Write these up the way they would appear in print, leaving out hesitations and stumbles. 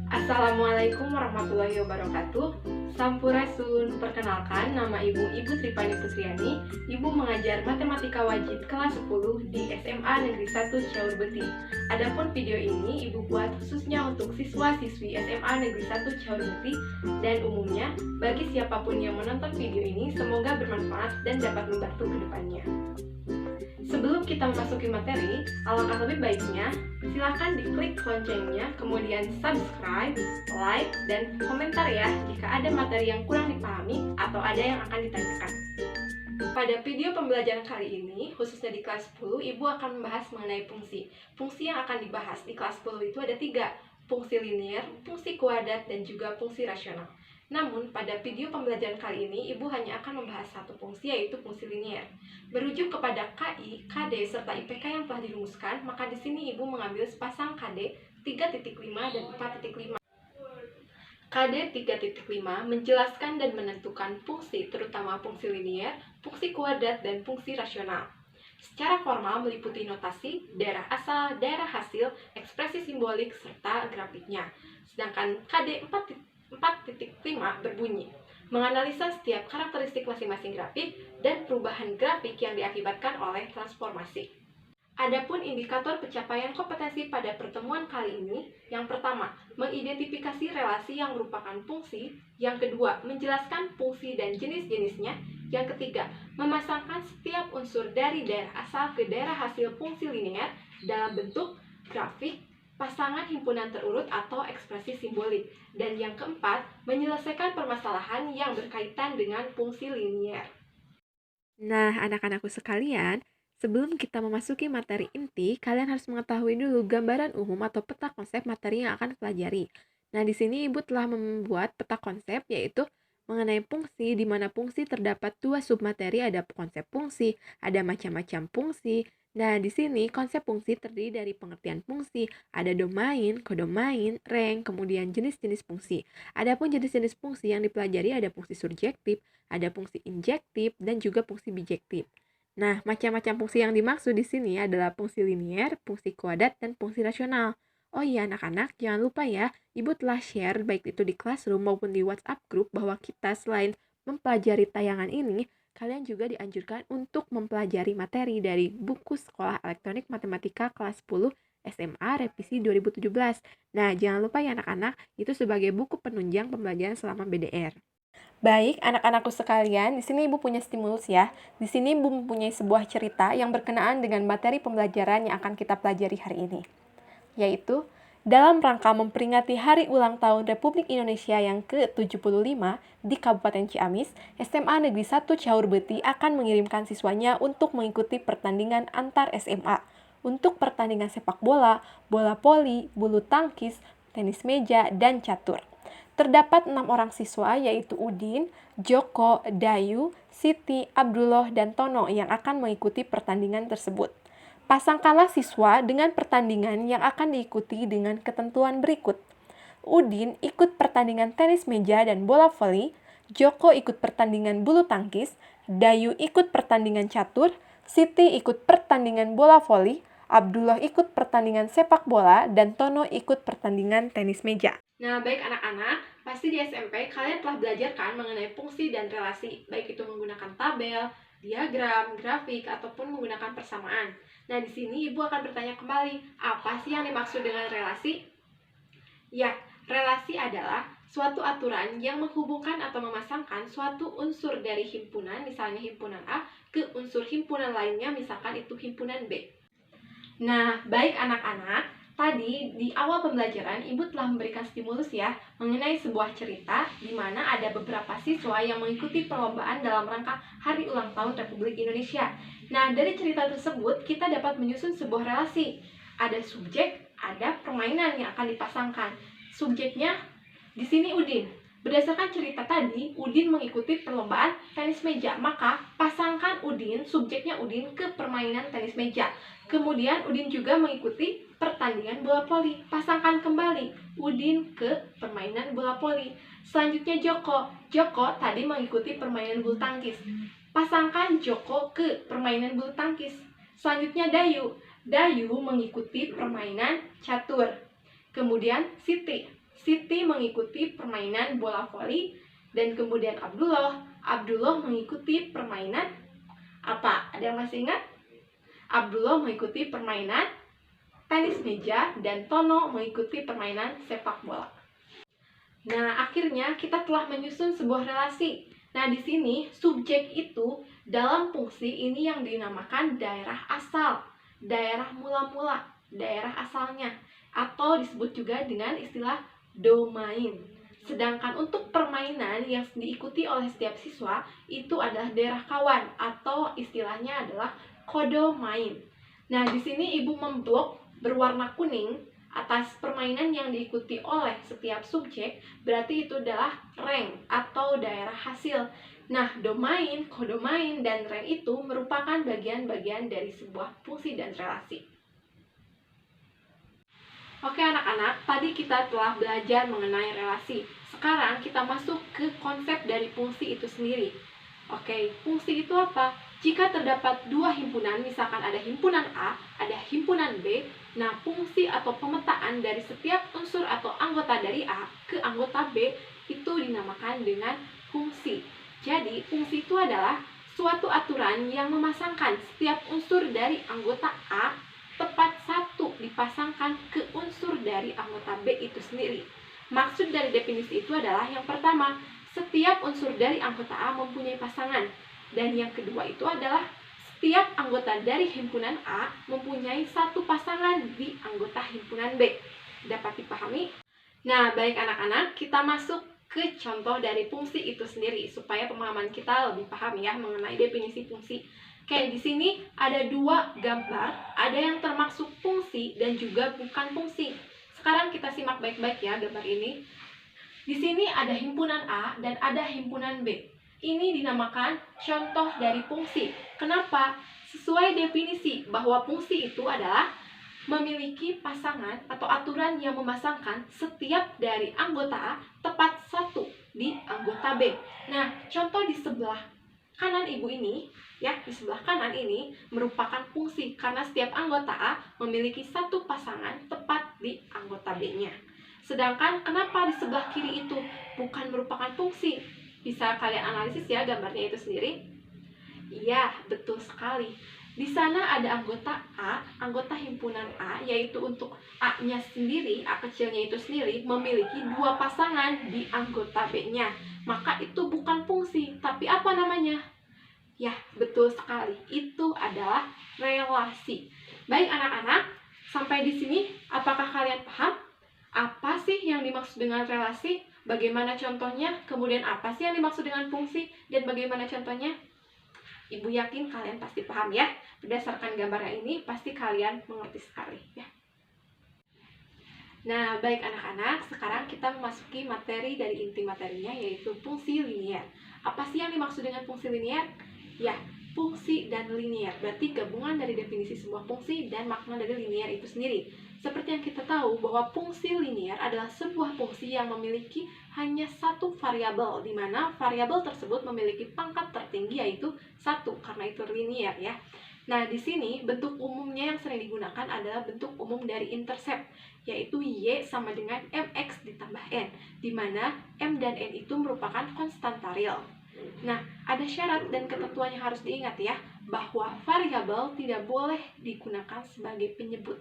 Assalamualaikum warahmatullahi wabarakatuh. Sampurasun, perkenalkan nama Ibu Tripani Putriani. Ibu mengajar Matematika Wajib kelas 10 di SMA Negeri 1 Caurbeti. Adapun video ini Ibu buat khususnya untuk siswa-siswi SMA Negeri 1 Caurbeti dan umumnya bagi siapapun yang menonton video ini semoga bermanfaat dan dapat membantu ke depannya. Sebelum kita memasuki materi, alangkah lebih baiknya silahkan diklik loncengnya, kemudian subscribe, like, dan komentar ya jika ada materi yang kurang dipahami atau ada yang akan ditanyakan. Pada video pembelajaran kali ini, khususnya di kelas 10, Ibu akan membahas mengenai fungsi. Fungsi yang akan dibahas di kelas 10 itu ada 3, fungsi linear, fungsi kuadrat, dan juga fungsi rasional. Namun, pada video pembelajaran kali ini, Ibu hanya akan membahas satu fungsi, yaitu fungsi linear. Berujuk kepada KI, KD, serta IPK yang telah dirumuskan, maka di sini Ibu mengambil sepasang KD 3.5 dan 4.5. KD 3.5 menjelaskan dan menentukan fungsi, terutama fungsi linear, fungsi kuadrat, dan fungsi rasional. Secara formal meliputi notasi, daerah asal, daerah hasil, ekspresi simbolik, serta grafiknya. Sedangkan KD 4.5 berbunyi menganalisa setiap karakteristik masing-masing grafik dan perubahan grafik yang diakibatkan oleh transformasi. Adapun indikator pencapaian kompetensi pada pertemuan kali ini, yang pertama, mengidentifikasi relasi yang merupakan fungsi, yang kedua, menjelaskan fungsi dan jenis-jenisnya, yang ketiga, memasangkan setiap unsur dari daerah asal ke daerah hasil fungsi linear dalam bentuk grafik, pasangan himpunan terurut atau ekspresi simbolik, dan yang keempat, menyelesaikan permasalahan yang berkaitan dengan fungsi linear. Nah, anak-anakku sekalian, sebelum kita memasuki materi inti, kalian harus mengetahui dulu gambaran umum atau peta konsep materi yang akan dipelajari. Nah, di sini Ibu telah membuat peta konsep, yaitu mengenai fungsi, di mana fungsi terdapat dua submateri, ada konsep fungsi, ada macam-macam fungsi. Nah, di sini konsep fungsi terdiri dari pengertian fungsi, ada domain, kodomain, rank, kemudian jenis-jenis fungsi. Adapun jenis-jenis fungsi yang dipelajari ada fungsi surjektif, ada fungsi injektif, dan juga fungsi bijektif. Nah, macam-macam fungsi yang dimaksud di sini adalah fungsi linear, fungsi kuadrat, dan fungsi rasional. Oh iya anak-anak, jangan lupa ya, Ibu telah share baik itu di classroom maupun di WhatsApp group bahwa kita selain mempelajari tayangan ini, kalian juga dianjurkan untuk mempelajari materi dari buku Sekolah Elektronik Matematika kelas 10 SMA revisi 2017. Nah, jangan lupa ya anak-anak, itu sebagai buku penunjang pembelajaran selama BDR. Baik, anak-anakku sekalian, di sini Ibu punya stimulus ya. Di sini Ibu mempunyai sebuah cerita yang berkenaan dengan materi pembelajaran yang akan kita pelajari hari ini. Yaitu, dalam rangka memperingati Hari Ulang Tahun Republik Indonesia yang ke-75 di Kabupaten Ciamis, SMA Negeri 1 Caurbeti akan mengirimkan siswanya untuk mengikuti pertandingan antar SMA. Untuk pertandingan sepak bola, bola voli, bulu tangkis, tenis meja, dan catur. Terdapat 6 orang siswa yaitu Udin, Joko, Dayu, Siti, Abdullah, dan Tono yang akan mengikuti pertandingan tersebut. Pasangkanlah siswa dengan pertandingan yang akan diikuti dengan ketentuan berikut. Udin ikut pertandingan tenis meja dan bola voli, Joko ikut pertandingan bulu tangkis, Dayu ikut pertandingan catur, Siti ikut pertandingan bola voli, Abdullah ikut pertandingan sepak bola, dan Tono ikut pertandingan tenis meja. Nah, baik anak-anak, pasti di SMP kalian telah belajar kan mengenai fungsi dan relasi, baik itu menggunakan tabel, diagram, grafik, ataupun menggunakan persamaan. Nah, di sini Ibu akan bertanya kembali, apa sih yang dimaksud dengan relasi? Ya, relasi adalah suatu aturan yang menghubungkan atau memasangkan suatu unsur dari himpunan, misalnya himpunan A, ke unsur himpunan lainnya, misalkan itu himpunan B. Nah, baik anak-anak, tadi di awal pembelajaran Ibu telah memberikan stimulus ya mengenai sebuah cerita di mana ada beberapa siswa yang mengikuti perlombaan dalam rangka Hari Ulang Tahun Republik Indonesia. Nah, dari cerita tersebut kita dapat menyusun sebuah relasi. Ada subjek, ada permainan yang akan dipasangkan. Subjeknya di sini Udin. Berdasarkan cerita tadi, Udin mengikuti perlombaan tenis meja, maka pasangkan Udin, subjeknya Udin ke permainan tenis meja. Kemudian Udin juga mengikuti pertandingan bola voli. Pasangkan kembali Udin ke permainan bola voli. Selanjutnya Joko. Joko tadi mengikuti permainan bulu tangkis. Pasangkan Joko ke permainan bulu tangkis. Selanjutnya Dayu. Dayu mengikuti permainan catur. Kemudian Siti. Siti mengikuti permainan bola voli. Dan kemudian Abdullah. Abdullah mengikuti permainan apa? Ada yang masih ingat? Abdullah mengikuti permainan tenis meja dan Tono mengikuti permainan sepak bola. Nah, akhirnya kita telah menyusun sebuah relasi. Nah, di sini subjek itu dalam fungsi ini yang dinamakan daerah asal, daerah mula-mula, daerah asalnya, atau disebut juga dengan istilah domain. Sedangkan untuk permainan yang diikuti oleh setiap siswa itu adalah daerah kawan atau istilahnya adalah kodomain. Nah, di sini Ibu memblok berwarna kuning atas permainan yang diikuti oleh setiap subjek, berarti itu adalah rank atau daerah hasil. Nah, domain, kodomain, dan rank itu merupakan bagian-bagian dari sebuah fungsi dan relasi. Oke anak-anak, tadi kita telah belajar mengenai relasi. Sekarang kita masuk ke konsep dari fungsi itu sendiri. Oke, fungsi itu apa? Jika terdapat dua himpunan, misalkan ada himpunan A, ada himpunan B, nah fungsi atau pemetaan dari setiap unsur atau anggota dari A ke anggota B itu dinamakan dengan fungsi. Jadi, fungsi itu adalah suatu aturan yang memasangkan setiap unsur dari anggota A tepat satu dipasangkan ke unsur dari anggota B itu sendiri. Maksud dari definisi itu adalah yang pertama, setiap unsur dari anggota A mempunyai pasangan. Dan yang kedua itu adalah setiap anggota dari himpunan A mempunyai satu pasangan di anggota himpunan B. Dapat dipahami? Nah, baik anak-anak, kita masuk ke contoh dari fungsi itu sendiri supaya pemahaman kita lebih paham ya mengenai definisi fungsi. Oke, di sini ada dua gambar, ada yang termasuk fungsi dan juga bukan fungsi. Sekarang kita simak baik-baik ya gambar ini. Di sini ada himpunan A dan ada himpunan B. Ini dinamakan contoh dari fungsi. Kenapa? Sesuai definisi bahwa fungsi itu adalah memiliki pasangan atau aturan yang memasangkan setiap dari anggota A tepat satu di anggota B. Nah, contoh di sebelah kanan ibu ini, ya, di sebelah kanan ini merupakan fungsi karena setiap anggota A memiliki satu pasangan tepat di anggota B-nya. Sedangkan kenapa di sebelah kiri itu bukan merupakan fungsi? Bisa kalian analisis ya gambarnya itu sendiri. Iya, betul sekali. Di sana ada anggota A, anggota himpunan A, yaitu untuk A-nya sendiri, A kecilnya itu sendiri, memiliki dua pasangan di anggota B-nya. Maka itu bukan fungsi, tapi apa namanya? Ya, betul sekali. Itu adalah relasi. Baik anak-anak, sampai di sini apakah kalian paham? Apa sih yang dimaksud dengan relasi? Bagaimana contohnya? Kemudian apa sih yang dimaksud dengan fungsi? Dan bagaimana contohnya? Ibu yakin kalian pasti paham ya. Berdasarkan gambarnya ini, pasti kalian mengerti sekali ya. Nah, baik anak-anak, sekarang kita memasuki materi dari inti materinya, yaitu fungsi linier. Apa sih yang dimaksud dengan fungsi linier? Ya, fungsi dan linier. Berarti gabungan dari definisi sebuah fungsi dan makna dari linier itu sendiri. Seperti yang kita tahu bahwa fungsi linier adalah sebuah fungsi yang memiliki hanya satu variabel, di mana variabel tersebut memiliki pangkat tertinggi yaitu 1, karena itu linier ya. Nah, di sini bentuk umumnya yang sering digunakan adalah bentuk umum dari intercept, yaitu Y sama dengan MX ditambah N, di mana M dan N itu merupakan konstanta real. Nah, ada syarat dan ketentuan yang harus diingat ya, bahwa variabel tidak boleh digunakan sebagai penyebut.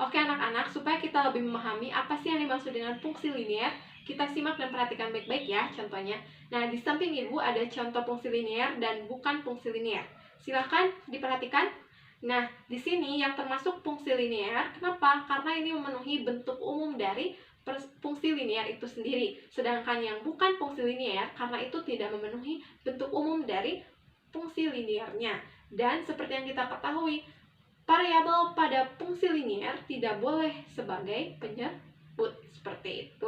Oke anak-anak, supaya kita lebih memahami apa sih yang dimaksud dengan fungsi linier, kita simak dan perhatikan baik-baik ya contohnya. Nah, di samping ibu ada contoh fungsi linier dan bukan fungsi linier. Silahkan diperhatikan. Nah, di sini yang termasuk fungsi linier, kenapa? Karena ini memenuhi bentuk umum dari fungsi linier itu sendiri. Sedangkan yang bukan fungsi linier, karena itu tidak memenuhi bentuk umum dari fungsi liniernya. Dan seperti yang kita ketahui, variabel pada fungsi linier tidak boleh sebagai penyebut, seperti itu.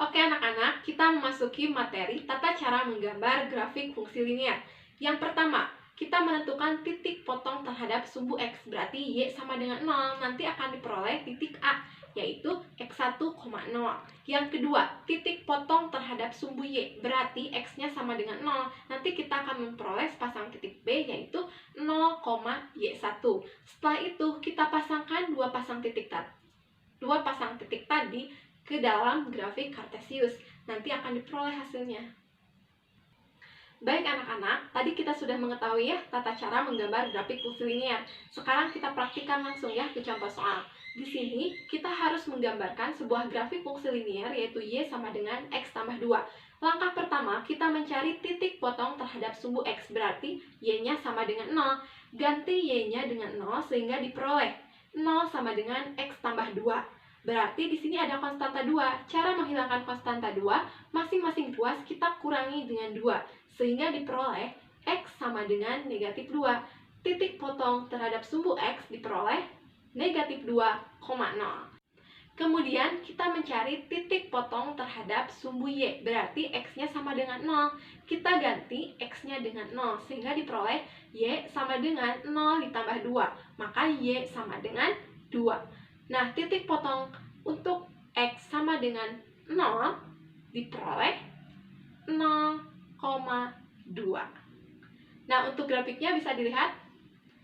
Oke anak-anak, kita memasuki materi tata cara menggambar grafik fungsi linier. Yang pertama, kita menentukan titik potong terhadap sumbu X, berarti Y sama dengan 0, nanti akan diperoleh titik A, yaitu X1, 0. Yang kedua, titik potong terhadap sumbu Y, berarti X-nya sama dengan 0, nanti kita akan memperoleh sepasang titik B, yaitu 0, Y1. Setelah itu, kita pasangkan dua pasang titik dua pasang titik tadi ke dalam grafik kartesius. Nanti akan diperoleh hasilnya. Baik anak-anak, tadi kita sudah mengetahui ya tata cara menggambar grafik fungsi linear. Sekarang kita praktikkan langsung ya ke contoh soal. Di sini kita harus menggambarkan sebuah grafik fungsi linear yaitu y sama dengan x tambah 2. Langkah pertama, kita mencari titik potong terhadap sumbu x, berarti y-nya sama dengan 0. Ganti y-nya dengan 0 sehingga diperoleh 0 sama dengan x tambah 2. Berarti di sini ada konstanta 2. Cara menghilangkan konstanta 2, masing-masing ruas kita kurangi dengan 2, sehingga diperoleh x sama dengan negatif 2. Titik potong terhadap sumbu x diperoleh negatif 2,0. Kemudian kita mencari titik potong terhadap sumbu y, berarti x-nya sama dengan 0. Kita ganti x-nya dengan 0, sehingga diperoleh y sama dengan 0 ditambah 2, maka y sama dengan 2. Nah, titik potong untuk x sama dengan 0 diperoleh 0,2. Nah, untuk grafiknya bisa dilihat,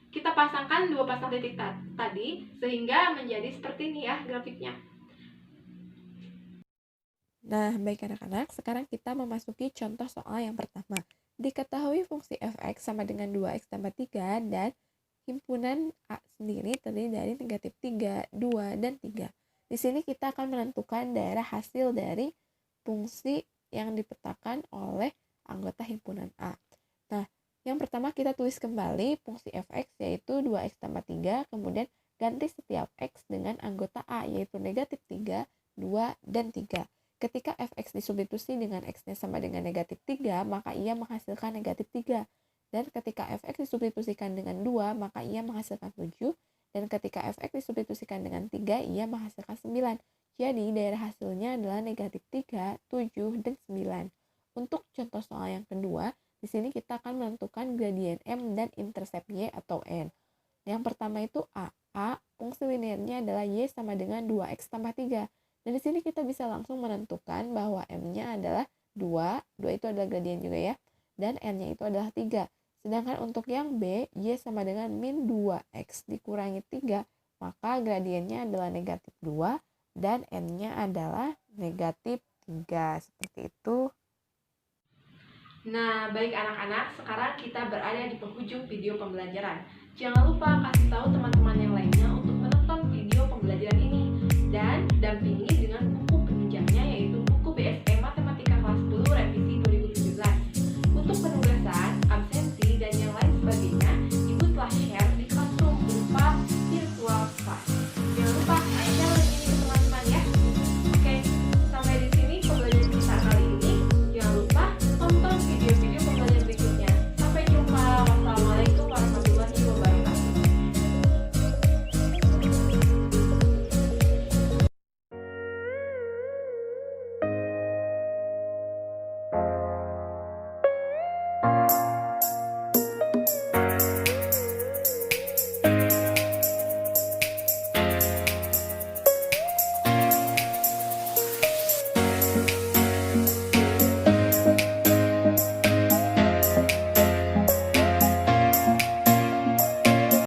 kita pasangkan dua pasang titik tadi sehingga menjadi seperti ini ya grafiknya. Nah, baik anak-anak, sekarang kita memasuki contoh soal yang pertama. Diketahui fungsi f(x) sama dengan 2x tambah 3 dan himpunan A sendiri terdiri dari negatif 3, 2, dan 3. Di sini kita akan menentukan daerah hasil dari fungsi yang dipetakan oleh anggota himpunan A. Nah, yang pertama kita tulis kembali fungsi f(x) yaitu 2x tambah 3, kemudian ganti setiap x dengan anggota A yaitu negatif 3, 2, dan 3. Ketika f(x) disubstitusi dengan x-nya sama dengan negatif 3, maka ia menghasilkan negatif 3. Dan ketika f(x) disubstitusikan dengan 2, maka ia menghasilkan 7. Dan ketika f(x) disubstitusikan dengan 3, ia menghasilkan 9. Jadi daerah hasilnya adalah negatif 3, 7, dan 9. Untuk contoh soal yang kedua, di sini kita akan menentukan gradien M dan intercept Y atau N. Yang pertama itu A. A, fungsi linearnya adalah Y sama dengan 2x tambah 3. Dan di sini kita bisa langsung menentukan bahwa M-nya adalah 2 itu adalah gradien juga ya, dan N-nya itu adalah 3. Sedangkan untuk yang B, Y sama dengan min 2x dikurangi 3, maka gradiennya adalah negatif 2, dan N-nya adalah negatif 3. Seperti itu. Nah, baik anak-anak, sekarang kita berada di penghujung video pembelajaran. Jangan lupa kasih tahu teman-teman yang lainnya untuk menonton video pembelajaran ini. Dan